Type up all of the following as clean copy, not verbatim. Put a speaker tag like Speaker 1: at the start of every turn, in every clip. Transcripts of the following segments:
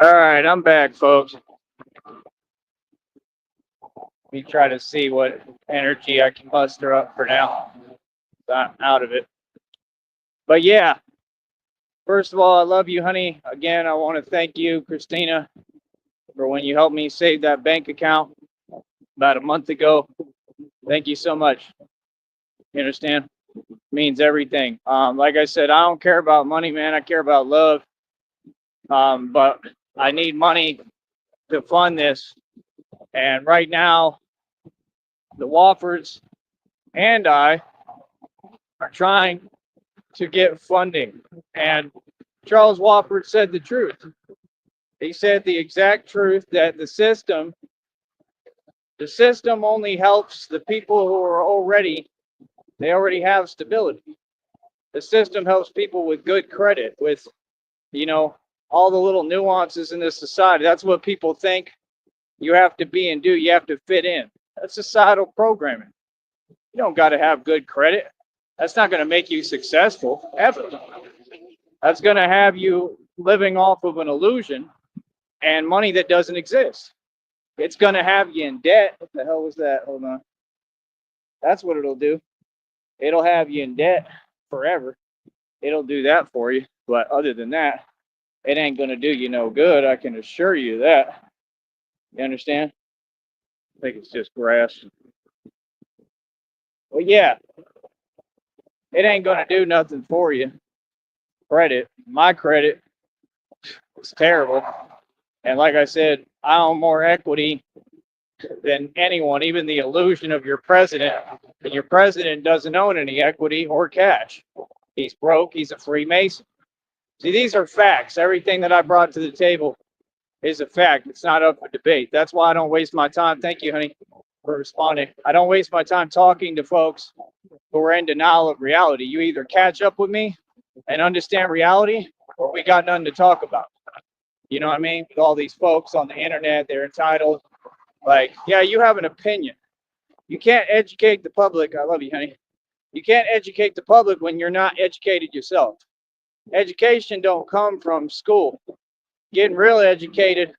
Speaker 1: All right, I'm back, folks. Let me try to see what energy I can muster up for now. I'm out of it. But yeah, first of all, I love you, honey. Again, I want to thank you, Christina, for when you helped me save that bank account about a month ago. Thank you so much. You understand? It means everything. Like I said, I don't care about money, man. I care about love. But I need money to fund this. And right now, the Woffords and I are trying to get funding. And Charles Wofford said the truth. He said the exact truth that the system only helps the people who are they already have stability. The system helps people with good credit, with, you know, all the little nuances in this society. That's what people think you have to be and do. You have to fit in. That's societal programming. You don't got to have good credit. That's not going to make you successful ever. That's going to have you living off of an illusion and money that doesn't exist. It's going to have you in debt. What the hell was that? Hold on. That's what it'll do. It'll have you in debt forever. It'll do that for you. But other than that, it ain't going to do you no good. I can assure you that. You understand? I think it's just grass. Well, yeah, it ain't going to do nothing for you. My credit is terrible. And like I said, I own more equity than anyone, even the illusion of your president. And your president doesn't own any equity or cash. He's broke. He's a Freemason. See, these are facts. Everything that I brought to the table is a fact. It's not up for debate. That's why I don't waste my time. Thank you, honey, for responding. I don't waste my time talking to folks who are in denial of reality. You either catch up with me and understand reality, or we got nothing to talk about. You know what I mean? With all these folks on the internet, they're entitled. Like, yeah, you have an opinion. You can't educate the public. I love you, honey. You can't educate the public when you're not educated yourself. Education don't come from school. Getting really educated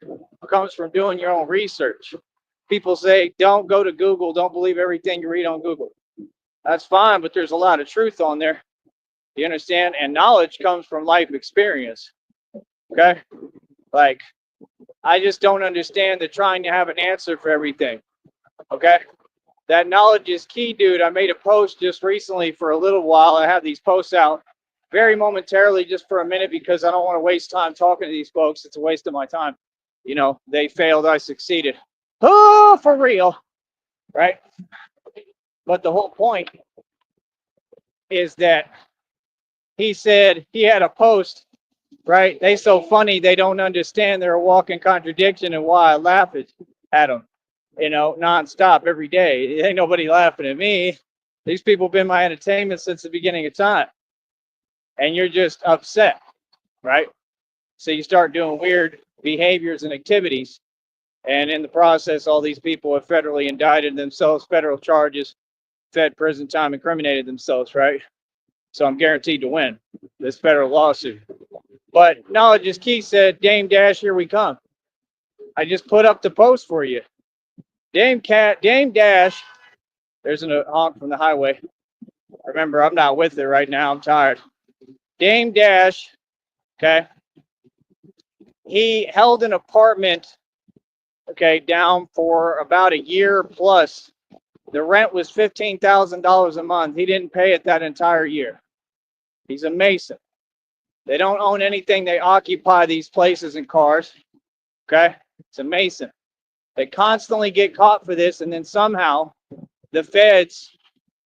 Speaker 1: comes from doing your own research. People say, don't go to Google, don't believe everything you read on Google. That's fine, but there's a lot of truth on there. You understand? And knowledge comes from life experience. Okay? Like, I just don't understand the trying to have an answer for everything. Okay? That knowledge is key, dude. I made a post just recently for a little while. I have these posts out very momentarily just for a minute because I don't want to waste time talking to these folks. It's a waste of my time. They failed, I succeeded. Oh, for real. Right? But the whole point is that he said he had a post, right? They so funny they don't understand they're a walking contradiction and why I laugh at them, nonstop every day. Ain't nobody laughing at me. These people have been my entertainment since the beginning of time. And you're just upset, right? So you start doing weird behaviors and activities. And in the process, all these people have federally indicted themselves, federal charges, fed prison time, incriminated themselves, right? So I'm guaranteed to win this federal lawsuit. But knowledge is key said, Dame Dash, here we come. I just put up the post for you. Dame Dash, there's a honk from the highway. Remember, I'm not with it right now. I'm tired. Dame Dash, okay, he held an apartment, okay, down for about a year plus. The rent was $15,000 a month. He didn't pay it that entire year. He's a Mason. They don't own anything. They occupy these places and cars, okay? It's a Mason. They constantly get caught for this, and then somehow the feds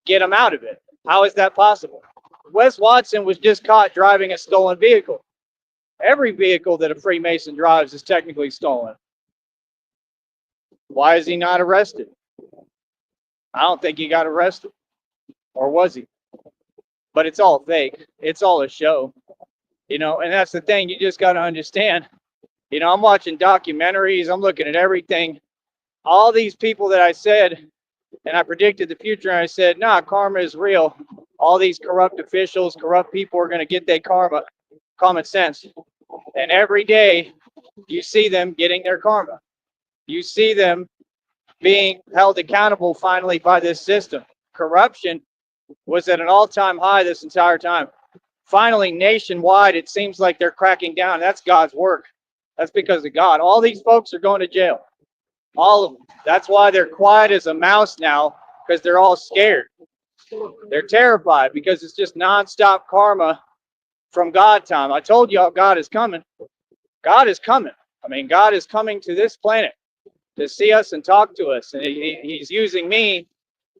Speaker 1: get them out of it. How is that possible? Wes Watson was just caught driving a stolen vehicle. Every vehicle that a Freemason drives is technically stolen. Why is he not arrested? I don't think he got arrested. Or was he? But it's all fake. It's all a show. And that's the thing. You just got to understand. I'm watching documentaries. I'm looking at everything. All these people that I said, and I predicted the future, and I said, nah, karma is real. All these corrupt officials, corrupt people are going to get their karma, common sense. And every day, You see them getting their karma. You see them being held accountable finally by this system. Corruption was at an all-time high this entire time. Finally, nationwide, it seems like they're cracking down. That's God's work. That's because of God. All these folks are going to jail. All of them. That's why they're quiet as a mouse now, because they're all scared. They're terrified because it's just nonstop karma from God time. I told y'all God is coming. God is coming. I mean, God is coming to this planet to see us and talk to us. And he's using me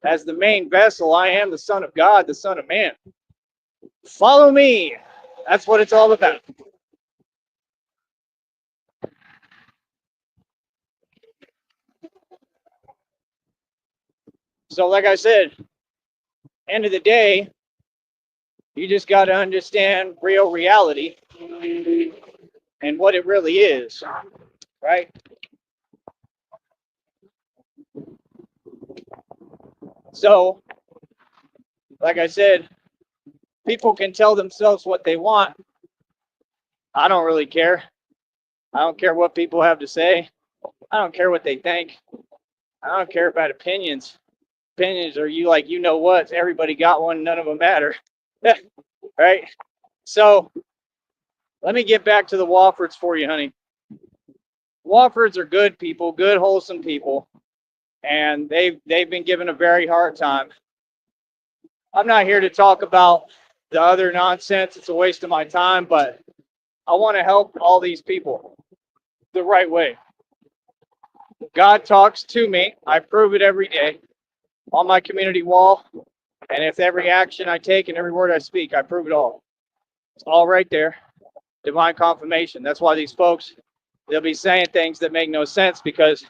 Speaker 1: as the main vessel. I am the Son of God, the Son of Man. Follow me. That's what it's all about. So like I said, end of the day, you just got to understand real reality and what it really is, right? So, like I said, people can tell themselves what they want. I don't really care. I don't care what people have to say. I don't care what they think. I don't care about opinions. Opinions are you know what? Everybody got one. None of them matter. Right? So let me get back to the Woffords for you, honey. Woffords are good people, good, wholesome people. And they've been given a very hard time. I'm not here to talk about the other nonsense. It's a waste of my time, but I want to help all these people the right way. God talks to me. I prove it every day on my community wall. And if every action I take and every word I speak, I prove it all. It's all right there. Divine confirmation. That's why these folks, they'll be saying things that make no sense because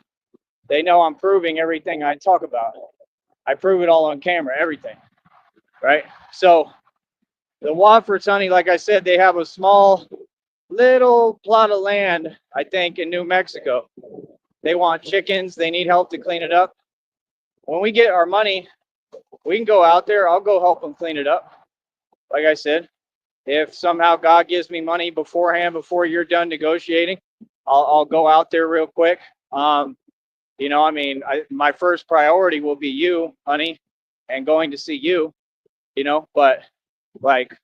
Speaker 1: they know I'm proving everything I talk about. I prove it all on camera, everything. Right? So the Woffords, honey, like I said, they have a small little plot of land, I think, in New Mexico. They want chickens. They need help to clean it up. When we get our money, we can go out there. I'll go help them clean it up. Like I said, if somehow God gives me money beforehand, before you're done negotiating, I'll go out there real quick. My first priority will be you, honey, and going to see you, but like,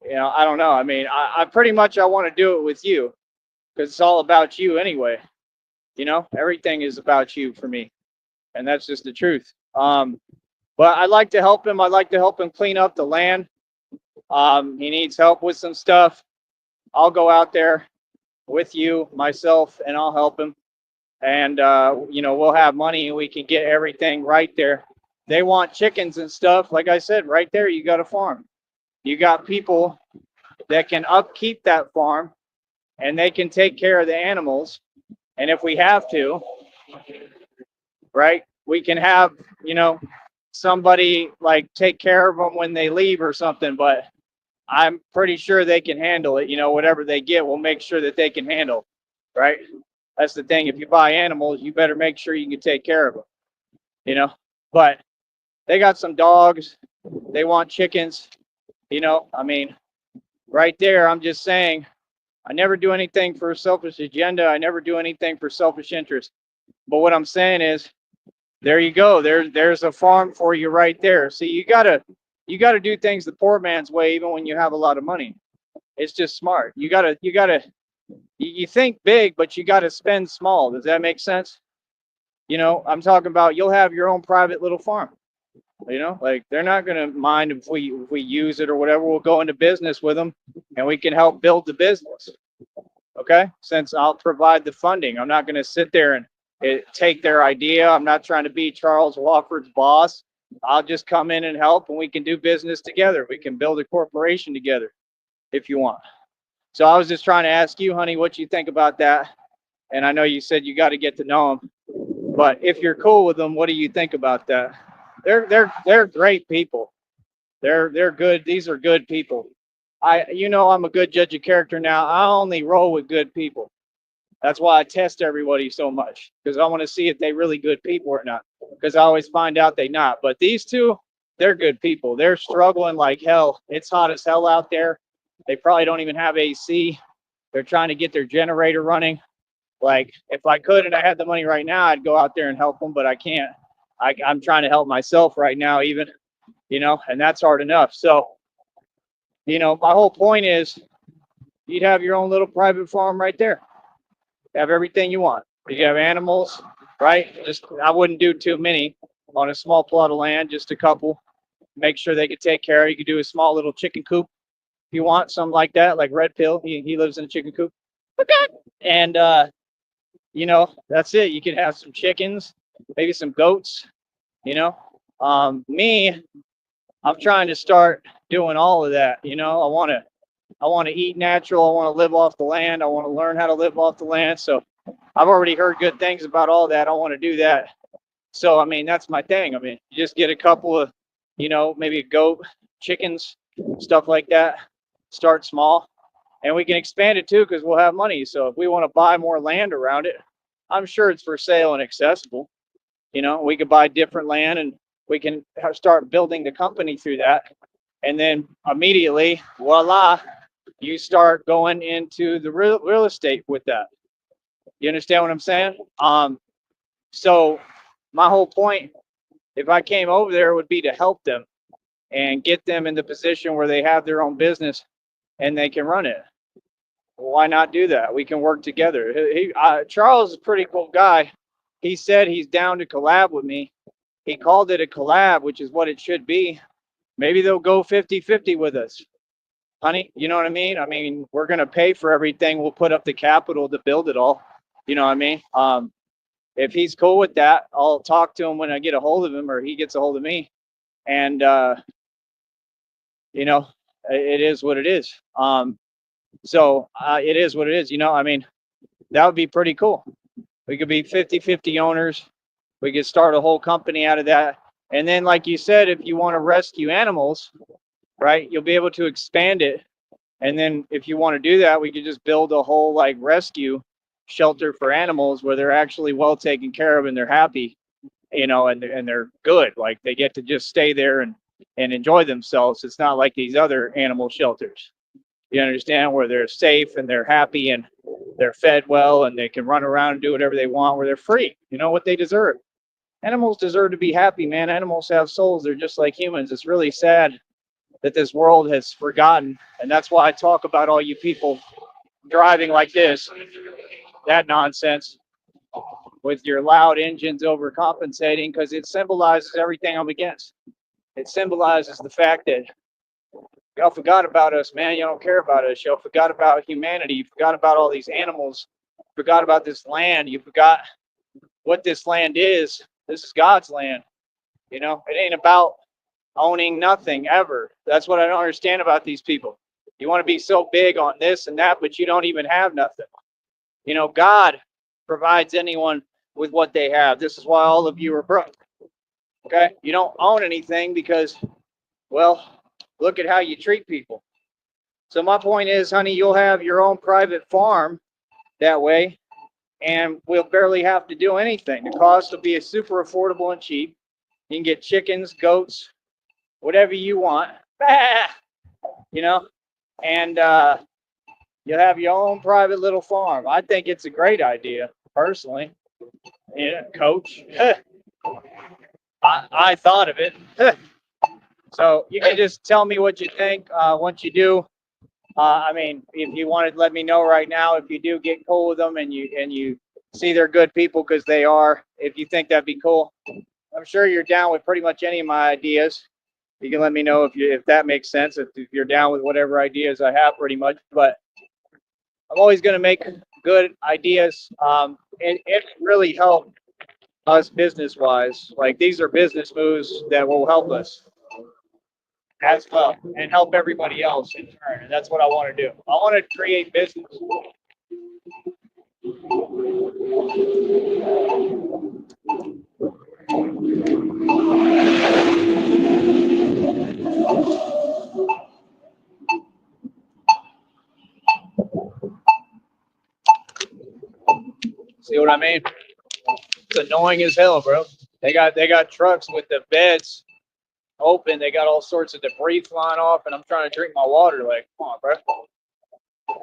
Speaker 1: I don't know. I mean, I pretty much, I want to do it with you because it's all about you anyway. Everything is about you for me. And that's just the truth. But I'd like to help him. I'd like to help him clean up the land. He needs help with some stuff. I'll go out there with you, myself, and I'll help him. And, we'll have money and we can get everything right there. They want chickens and stuff. Like I said, right there, you got a farm. You got people that can upkeep that farm and they can take care of the animals. And if we have to, right, we can have, somebody like take care of them when they leave or something. But I'm pretty sure they can handle it. Whatever they get, we'll make sure that they can handle, right? That's the thing. If you buy animals, you better make sure you can take care of them, But they got some dogs. They want chickens, right there, I'm just saying, I never do anything for a selfish agenda. I never do anything for selfish interest. But what I'm saying is, there you go. There's a farm for you right there. See, you gotta do things the poor man's way, even when you have a lot of money. It's just smart. You think big, but you gotta spend small. Does that make sense? I'm talking about you'll have your own private little farm. Like they're not gonna mind if we use it or whatever. We'll go into business with them, and we can help build the business. Okay, since I'll provide the funding, I'm not gonna sit there and take their idea. I'm not trying to be Charles Wofford's boss. I'll just come in and help, and we can do business together. We can build a corporation together if you want. So I was just trying to ask you, honey, what you think about that. And I know you said you got to get to know them, but if you're cool with them, what do you think about that? They're great people. They're good. These are good people. I'm a good judge of character now. I only roll with good people. That's why I test everybody so much, because I want to see if they really good people or not, because I always find out they not. But these two, they're good people. They're struggling like hell. It's hot as hell out there. They probably don't even have AC. They're trying to get their generator running. Like, if I could and I had the money right now, I'd go out there and help them, but I can't. I'm trying to help myself right now, even, and that's hard enough. So, my whole point is you'd have your own little private farm right there. Have everything you want. You have animals, right? Just I wouldn't do too many on a small plot of land, just a couple. Make sure they could take care of. You could do a small little chicken coop if you want, something like that, like Red Pill. He lives in a chicken coop. Okay. And that's it. You could have some chickens, maybe some goats, you know. Me, I'm trying to start doing all of that. I want to eat natural. I want to live off the land. I want to learn how to live off the land. So I've already heard good things about all that. I want to do that. So I mean, that's my thing. I mean, you just get a couple of, maybe a goat, chickens, stuff like that. Start small, and we can expand it too because we'll have money. So if we want to buy more land around it, I'm sure it's for sale and accessible. We could buy different land and we can start building the company through that. And then immediately, voila, you start going into the real estate with that. You understand what I'm saying? So my whole point, if I came over there, would be to help them and get them in the position where they have their own business and they can run it. Why not do that? We can work together. Charles is a pretty cool guy. He said he's down to collab with me. He called it a collab, which is what it should be. Maybe they'll go 50-50 with us. Honey, you know what I mean? I mean, we're going to pay for everything. We'll put up the capital to build it all. You know what I mean? If he's cool with that, I'll talk to him when I get a hold of him or he gets a hold of me. And, it is what it is. So it is what it is. I mean, that would be pretty cool. We could be 50-50 owners. We could start a whole company out of that. And then, like you said, if you want to rescue animals, right, you'll be able to expand it. And then if you want to do that, we could just build a whole like rescue shelter for animals where they're actually well taken care of and they're happy, and they're good. Like they get to just stay there and enjoy themselves. It's not like these other animal shelters. You understand, where they're safe and they're happy and they're fed well and they can run around and do whatever they want, where they're free. You know what they deserve. Animals deserve to be happy, man. Animals have souls. They're just like humans. It's really sad that this world has forgotten. And that's why I talk about all you people driving like this, that nonsense, with your loud engines overcompensating, because it symbolizes everything I'm against. It symbolizes the fact that y'all forgot about us, man. You don't care about us. Y'all forgot about humanity. You forgot about all these animals. You forgot about this land. You forgot what this land is. This is God's land. It ain't about owning nothing ever. That's what I don't understand about these people. You want to be so big on this and that, but you don't even have nothing. God provides anyone with what they have. This is why all of you are broke. Okay? You don't own anything because, well, look at how you treat people. So my point is, honey, you'll have your own private farm that way, and we'll barely have to do anything. The cost will be super affordable and cheap. You can get chickens, goats, whatever you want, and you'll have your own private little farm. I think it's a great idea, personally. Yeah, coach. I thought of it. So you can just tell me what you think once you do. I mean, if you wanted to let me know right now, if you do get cool with them and you see they're good people, because they are, if you think that'd be cool. I'm sure you're down with pretty much any of my ideas. You can let me know if that makes sense, if you're down with whatever ideas I have, pretty much. But I'm always going to make good ideas. It really helped us business-wise. Like, these are business moves that will help us as well and help everybody else in turn. And that's what I want to do. I want to create business. See what I mean? It's annoying as hell, bro. They got trucks with the beds open. They got all sorts of debris flying off, and I'm trying to drink my water. Like, come on, bro.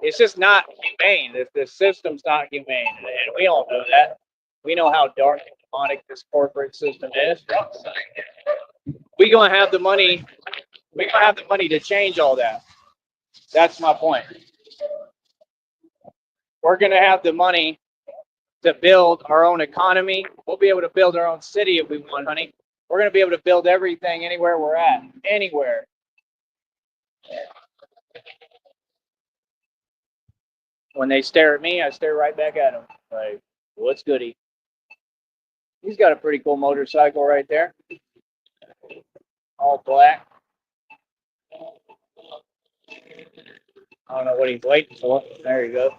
Speaker 1: It's just not humane. The system's not humane, and we all know that. We know how dark and demonic this corporate system is. We gonna have the money. We gonna have the money to change all that. That's my point. We're gonna have the money to build our own economy. We'll be able to build our own city if we want, honey. We're gonna be able to build everything anywhere we're at, anywhere. When they stare at me, I stare right back at them. Like, what's goody? He's got a pretty cool motorcycle right there, all black. I don't know what he's waiting for. There you go.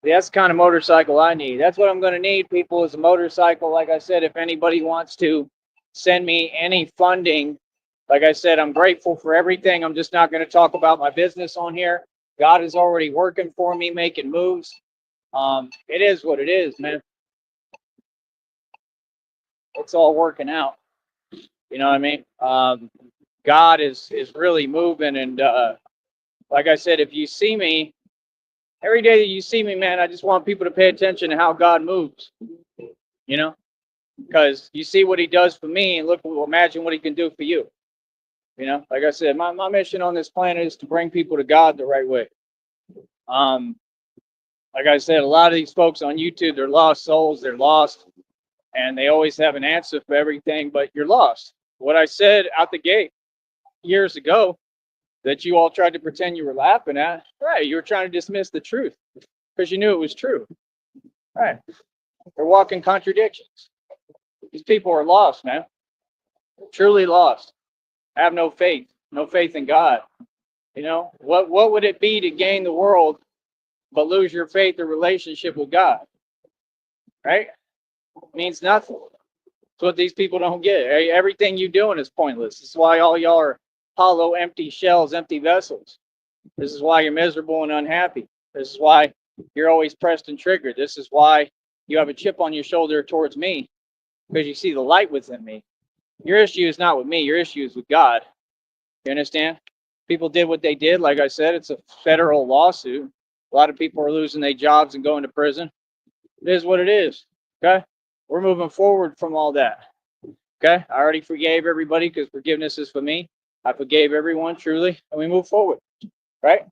Speaker 1: That's the kind of motorcycle I need. That's what I'm going to need, people, is a motorcycle. Like I said, if anybody wants to send me any funding, like I said, I'm grateful for everything. I'm just not going to talk about my business on here. God is already working for me, making moves. It is what it is, man. It's all working out. You know what I mean? God is really moving, and like I said, if you see me, every day that you see me, man, I just want people to pay attention to how God moves. You know, because you see what He does for me, and imagine what He can do for you. You know, like I said, my mission on this planet is to bring people to God the right way. Like I said, a lot of these folks on YouTube, they're lost souls. They're lost, and they always have an answer for everything, but you're lost. What I said out the gate years ago that you all tried to pretend you were laughing at, right? You were trying to dismiss the truth because you knew it was true, right? They're walking contradictions. These people are lost, man. They're truly lost. Have no faith in God. You know, what would it be to gain the world but lose your faith or relationship with God? Right? It means nothing. That's what these people don't get. Everything you're doing is pointless. This is why all y'all are hollow, empty shells, empty vessels. This is why you're miserable and unhappy. This is why you're always pressed and triggered. This is why you have a chip on your shoulder towards me, because you see the light within me. Your issue is not with me. Your issue is with God. You understand? People did what they did. Like I said, it's a federal lawsuit. A lot of people are losing their jobs and going to prison. It is what it is. Okay? We're moving forward from all that. Okay? I already forgave everybody because forgiveness is for me. I forgave everyone truly, and we move forward. Right?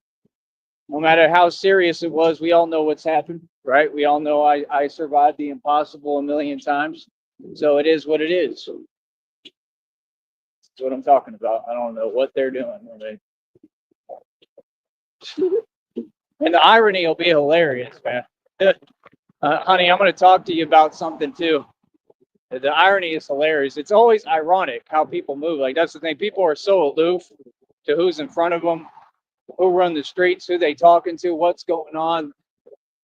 Speaker 1: No matter how serious it was, we all know what's happened. Right? We all know I survived the impossible a million times. So it is what it is. That's what I'm talking about. I don't know what they're doing. And the irony will be hilarious, man. Honey, I'm going to talk to you about something too. The irony is hilarious. It's always ironic how people move. Like, that's the thing. People are so aloof to who's in front of them, who run the streets, who they talking to, what's going on.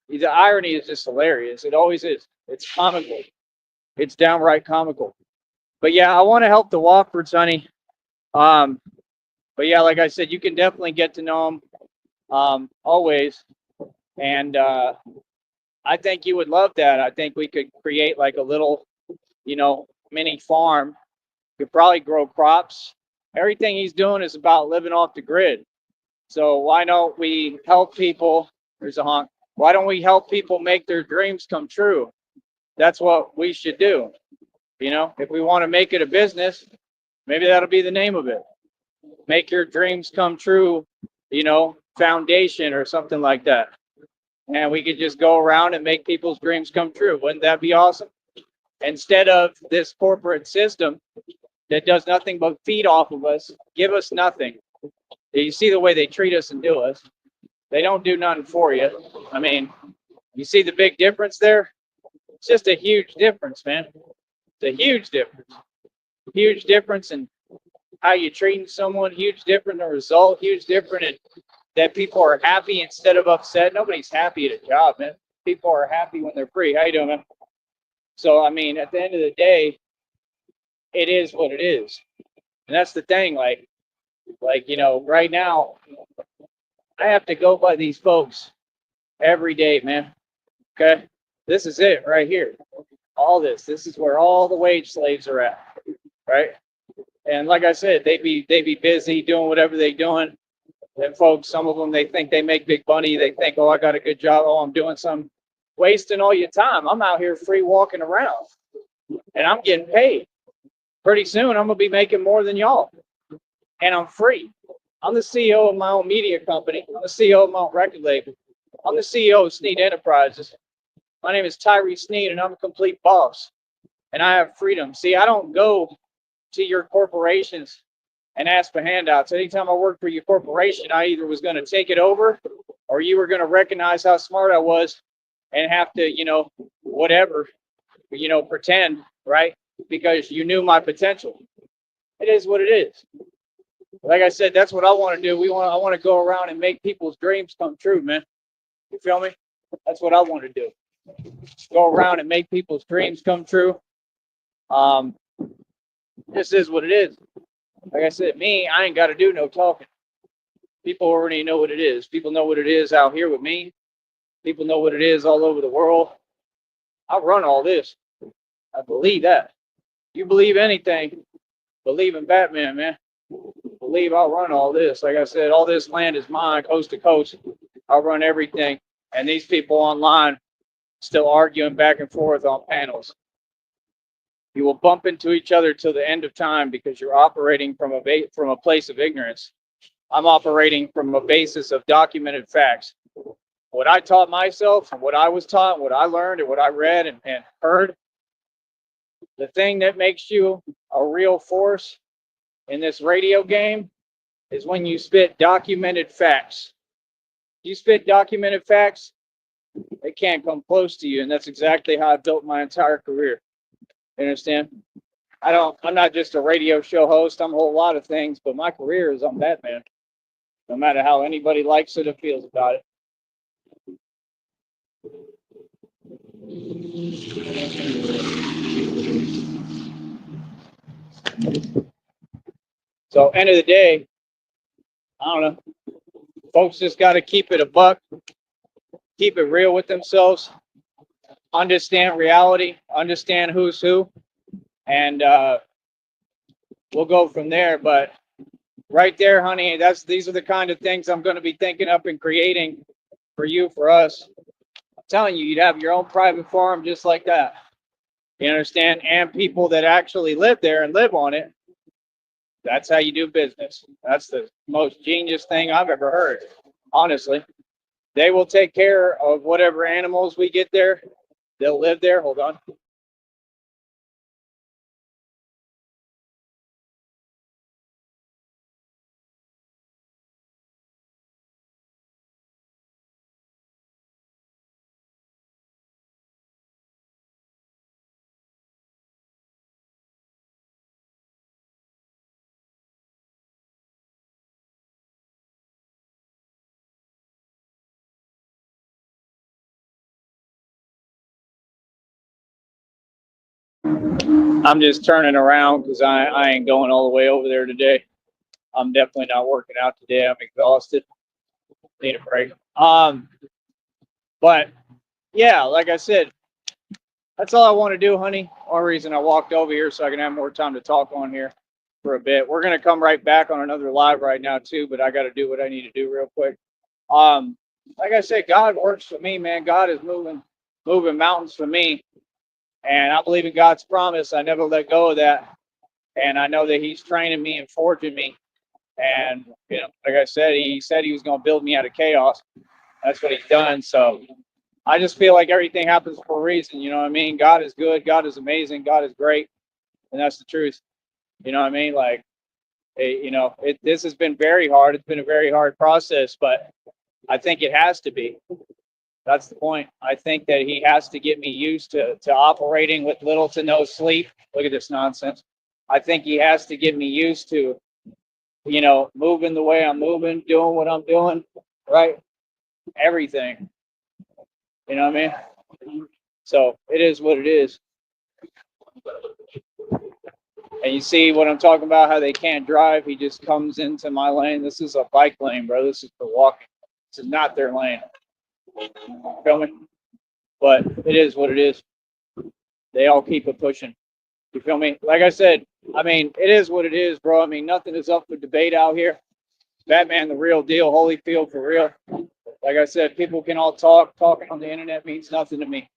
Speaker 1: The irony is just hilarious. It always is. It's comical. It's downright comical. But yeah, I want to help the Wockfords, honey. But yeah, like I said, you can definitely get to know them always. And I think you would love that. I think we could create like a little, mini farm. Could probably grow crops. Everything he's doing is about living off the grid. So why don't we help people? There's a honk. Why don't we help people make their dreams come true? That's what we should do. If we want to make it a business, maybe that'll be the name of it. Make your dreams come true, foundation or something like that. And we could just go around and make people's dreams come true. Wouldn't that be awesome? Instead of this corporate system that does nothing but feed off of us, give us nothing. You see the way they treat us and do us. They don't do nothing for you. I mean, you see the big difference there? It's just a huge difference, man. It's a huge difference. Huge difference in how you're treating someone. Huge difference in the result. Huge difference in that people are happy instead of upset. Nobody's happy at a job, man. People are happy when they're free. How you doing, man? So, I mean, at the end of the day, it is what it is. And that's the thing, like, right now, I have to go by these folks every day, man. Okay? This is it right here. All this is where all the wage slaves are at, right? And like I said, they be busy doing whatever they're doing. And folks, some of them, they think they make big money. They think, oh, I got a good job. Oh, I'm doing some wasting all your time. I'm out here free walking around and I'm getting paid. Pretty soon, I'm going to be making more than y'all. And I'm free. I'm the CEO of my own media company. I'm the CEO of my own record label. I'm the CEO of Sneed Enterprises. My name is Tyree Sneed, and I'm a complete boss. And I have freedom. See, I don't go to your corporations and ask for handouts. Anytime I worked for your corporation, I either was going to take it over or you were going to recognize how smart I was and have to, whatever, pretend, right? Because you knew my potential. It is what it is. Like I said, that's what I want to do. I want to go around and make people's dreams come true, man. You feel me? That's what I want to do. Go around and make people's dreams come true. This is what it is. Like I said, I ain't got to do no talking. People already know what it is. People know what it is out here with me. People know what it is all over the world. I run all this. I believe that. You believe anything, believe in Batman, man. Believe I'll run all this. Like I said, all this land is mine, coast to coast. I'll run everything. And these people online still arguing back and forth on panels. You will bump into each other till the end of time because you're operating from a place of ignorance. I'm operating from a basis of documented facts. What I taught myself and what I was taught, what I learned and what I read and heard, the thing that makes you a real force in this radio game is when you spit documented facts. You spit documented facts, it can't come close to you. And that's exactly how I built my entire career. You understand? I'm not just a radio show host. I'm a whole lot of things, but my career is on Batman. No matter how anybody likes it or feels about it. So end of the day, I don't know. Folks just got to keep it a buck, keep it real with themselves, understand reality, understand who's who, and we'll go from there. But right there, honey, these are the kind of things I'm going to be thinking up and creating for you, for us. I'm telling you, you'd have your own private farm just like that. You understand? And people that actually live there and live on it. That's how you do business. That's the most genius thing I've ever heard. Honestly, they will take care of whatever animals we get there. They'll live there. Hold on. I'm just turning around because I ain't going all the way over there today. I'm definitely not working out today. I'm exhausted. Need a break. But yeah, like I said, that's all I want to do, honey. One reason I walked over here so I can have more time to talk on here for a bit. We're gonna come right back on another live right now too, but I got to do what I need to do real quick. Like I said, God works for me, man. God is moving mountains for me, and I believe in God's promise. I never let go of that, and I know that He's training me and forging me. And like I said, He said He was going to build me out of chaos. That's what He's done. So I just feel like everything happens for a reason. You know what I mean? God is good. God is amazing. God is great, and that's the truth. You know what I mean? Like, this has been very hard. It's been a very hard process, but I think it has to be. That's the point. I think that He has to get me used to operating with little to no sleep. Look at this nonsense. I think He has to get me used to, moving the way I'm moving, doing what I'm doing, right? Everything. You know what I mean? So it is what it is. And you see what I'm talking about, how they can't drive. He just comes into my lane. This is a bike lane, bro. This is for walking. This is not their lane. Feel me? But it is what it is. They all keep it pushing. You feel me? Like I said, I mean, it is what it is, bro. I mean, nothing is up for debate out here. Batman, the real deal. Holyfield, for real. Like I said, people can all talk. Talking on the internet means nothing to me.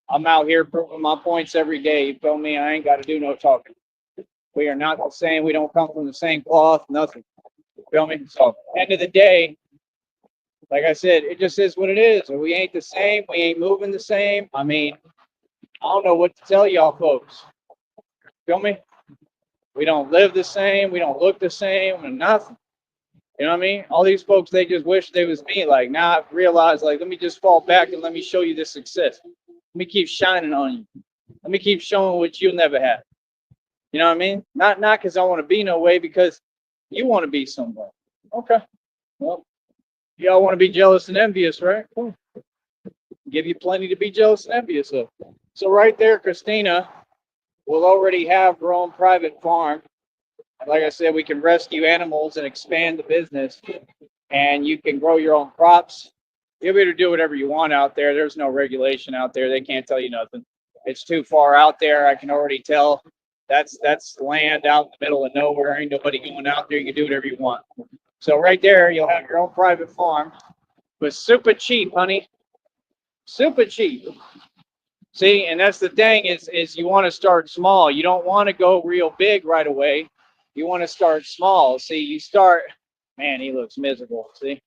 Speaker 1: I'm out here proving my points every day. You feel me? I ain't got to do no talking. We are not the same. We don't come from the same cloth. Nothing. You feel me? So, end of the day, like I said, it just is what it is. We ain't the same. We ain't moving the same. I mean, I don't know what to tell y'all folks. Feel me? We don't live the same. We don't look the same. And nothing. You know what I mean? All these folks, they just wish they was me. Like, now I've realized, like, let me just fall back and let me show you this success. Let me keep shining on you. Let me keep showing what you'll never have. You know what I mean? Not because I want to be no way, because you want to be somewhere. Okay. Well, y'all want to be jealous and envious, right? Cool. Give you plenty to be jealous and envious of. So right there, Christina will already have her own private farm. And like I said, we can rescue animals and expand the business, and you can grow your own crops. You'll be able to do whatever you want out there. There's no regulation out there. They can't tell you nothing. It's too far out there. I can already tell. That's land out in the middle of nowhere. Ain't nobody going out there. You can do whatever you want. So right there, you'll have your own private farm, but super cheap, honey. Super cheap. See, and that's the thing is you want to start small. You don't want to go real big right away. You want to start small. See, you start, man, he looks miserable. See, I'm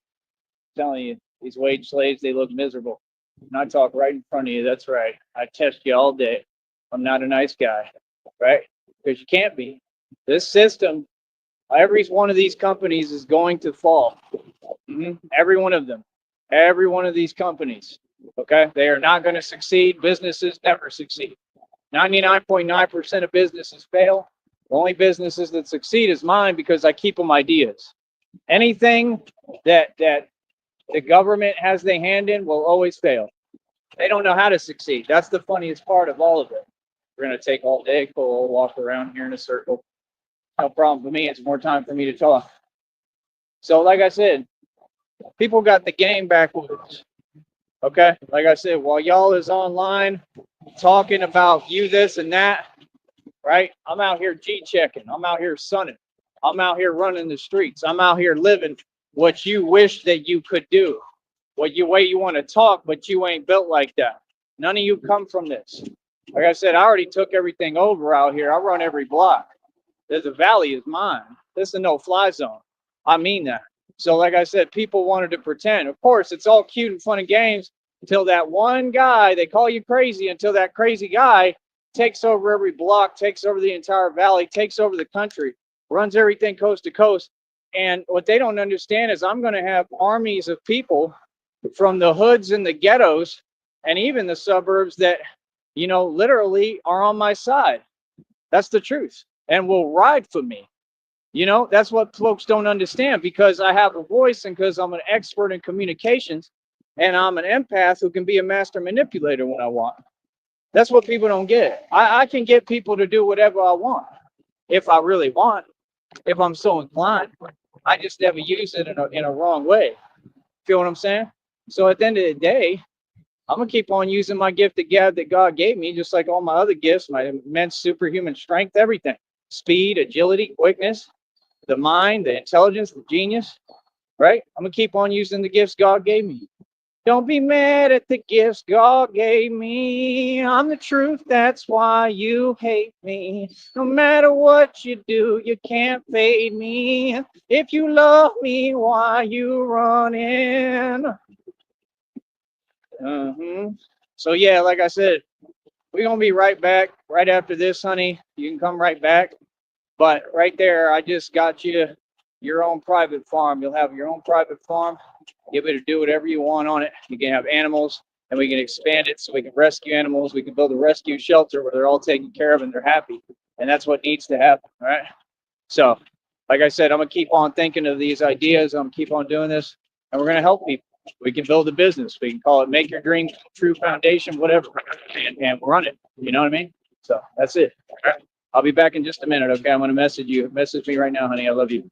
Speaker 1: telling you, these wage slaves, they look miserable. And I talk right in front of you. That's right. I test you all day. I'm not a nice guy, right? Because you can't be. This system, every one of these companies is going to fall. Every one of them. Every one of these companies. Okay? They are not going to succeed. Businesses never succeed. 99.9% of businesses fail. The only businesses that succeed is mine, because I keep them ideas. Anything that the government has their hand in will always fail. They don't know how to succeed. That's the funniest part of all of it. We're going to take all day, go walk around here in a circle. No problem for me. It's more time for me to talk. So like I said, people got the game backwards. Okay? Like I said, while y'all is online talking about you this and that, right? I'm out here G-checking. I'm out here sunning. I'm out here running the streets. I'm out here living what you wish that you could do. What way you want to talk, but you ain't built like that. None of you come from this. Like I said, I already took everything over out here. I run every block. The valley is mine. This is a no-fly zone. I mean that. So like I said, people wanted to pretend. Of course, it's all cute and fun and games until that one guy, they call you crazy, until that crazy guy takes over every block, takes over the entire valley, takes over the country, runs everything coast to coast. And what they don't understand is I'm going to have armies of people from the hoods and the ghettos and even the suburbs that, literally are on my side. That's the truth. And will ride for me. That's what folks don't understand, because I have a voice and because I'm an expert in communications and I'm an empath who can be a master manipulator when I want. That's what people don't get. I can get people to do whatever I want if I really want, if I'm so inclined. I just never use it in a wrong way. Feel what I'm saying? So at the end of the day, I'm going to keep on using my gift of gab that God gave me, just like all my other gifts, my immense superhuman strength, everything. Speed, agility, quickness, the mind, the intelligence, the genius, right? I'm going to keep on using the gifts God gave me. Don't be mad at the gifts God gave me. I'm the truth, that's why you hate me. No matter what you do, you can't fade me. If you love me, why you running? So yeah, like I said, we're going to be right back right after this, honey. You can come right back. But right there, I just got you your own private farm. You'll have your own private farm. You'll be able to do whatever you want on it. You can have animals, and we can expand it so we can rescue animals. We can build a rescue shelter where they're all taken care of and they're happy. And that's what needs to happen, all right? So, like I said, I'm going to keep on thinking of these ideas. I'm going to keep on doing this, and we're going to help people. We can build a business. We can call it Make Your Dream True Foundation, whatever, and run it. You know what I mean? So that's it. All right. I'll be back in just a minute, okay? I'm going to message you. Message me right now, honey. I love you.